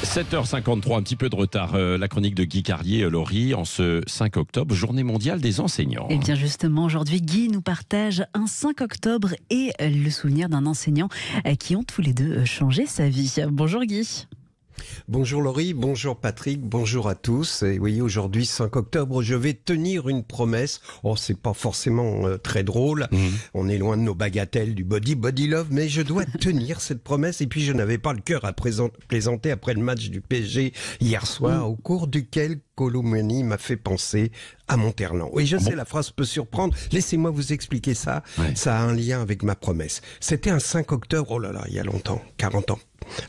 7h53, un petit peu de retard. La chronique de Guy Carlier, Laurie, en ce 5 octobre, journée mondiale des enseignants. Et bien justement, aujourd'hui, Guy nous partage un 5 octobre et le souvenir d'un enseignant qui ont tous les deux changé sa vie. Bonjour Guy. Bonjour Laurie, bonjour Patrick, bonjour à tous. Et oui, aujourd'hui 5 octobre, je vais tenir une promesse. Oh, c'est pas forcément très drôle. On est loin de nos bagatelles du body love, mais je dois tenir cette promesse. Et puis je n'avais pas le cœur à plaisanter après le match du PSG hier soir, au cours duquel Kolo Muani m'a fait penser à Monterland. Oui, je sais, la phrase peut surprendre. Laissez-moi vous expliquer ça. Ouais. Ça a un lien avec ma promesse. C'était un 5 octobre, oh là là, il y a longtemps, 40 ans.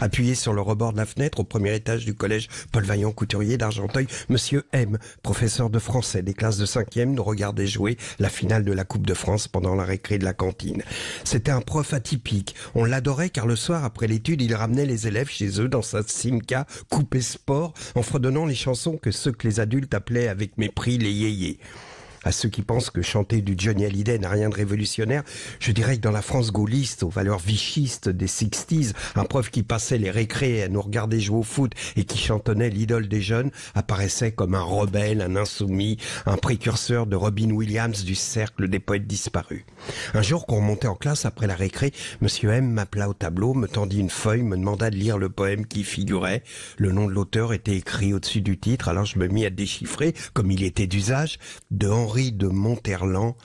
Appuyé sur le rebord de la fenêtre au premier étage du collège Paul Vaillant Couturier d'Argenteuil, Monsieur M, professeur de français des classes de 5e, nous regardait jouer la finale de la Coupe de France pendant la récré de la cantine. C'était un prof atypique. On l'adorait car le soir après l'étude, il ramenait les élèves chez eux dans sa Simca coupé sport en fredonnant les chansons que ceux que les adultes appelaient avec mépris les yéyés. À ceux qui pensent que chanter du Johnny Hallyday n'a rien de révolutionnaire, je dirais que dans la France gaulliste, aux valeurs vichistes des 60s, un prof qui passait les récrés à nous regarder jouer au foot et qui chantonnait l'idole des jeunes apparaissait comme un rebelle, un insoumis, un précurseur de Robin Williams du cercle des poètes disparus. Un jour qu'on remontait en classe après la récré, Monsieur M m'appela au tableau, me tendit une feuille, me demanda de lire le poème qui y figurait. Le nom de l'auteur était écrit au-dessus du titre, alors je me mis à déchiffrer, comme il était d'usage, de Henri de Monterland,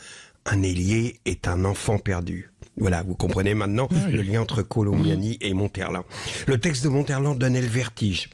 un ailier est un enfant perdu. Voilà, vous comprenez maintenant le lien entre Kolo Muani et Monterland. Le texte de Monterland donnait le vertige.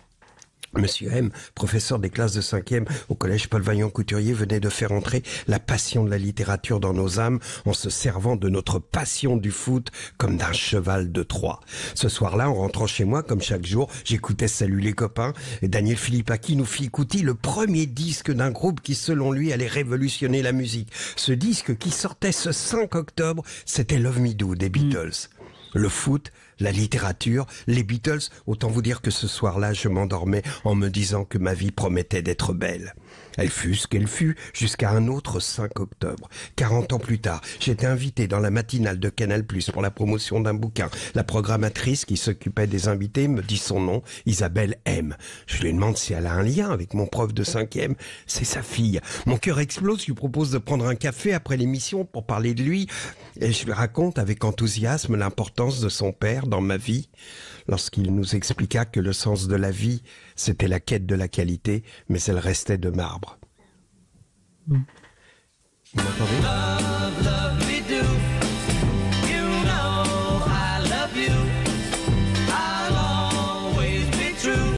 Monsieur M, professeur des classes de 5e au collège Paul Vaillant Couturier, venait de faire entrer la passion de la littérature dans nos âmes en se servant de notre passion du foot comme d'un cheval de Troie. Ce soir-là, en rentrant chez moi, comme chaque jour, j'écoutais Salut les copains et Daniel Philippaki nous fit écouter le premier disque d'un groupe qui, selon lui, allait révolutionner la musique. Ce disque qui sortait ce 5 octobre, c'était Love Me Do des Beatles. Le foot, la littérature, les Beatles, autant vous dire que ce soir-là, je m'endormais en me disant que ma vie promettait d'être belle. Elle fut ce qu'elle fut jusqu'à un autre 5 octobre. 40 ans plus tard, j'étais invité dans la matinale de Canal+ pour la promotion d'un bouquin. La programmatrice qui s'occupait des invités me dit son nom, Isabelle M. Je lui demande si elle a un lien avec mon prof de 5e. C'est sa fille. Mon cœur explose, je lui propose de prendre un café après l'émission pour parler de lui. Et je lui raconte avec enthousiasme l'importance de son père dans ma vie, lorsqu'il nous expliqua que le sens de la vie, c'était la quête de la qualité, mais elle restait de marbre. Vous m'entendez ?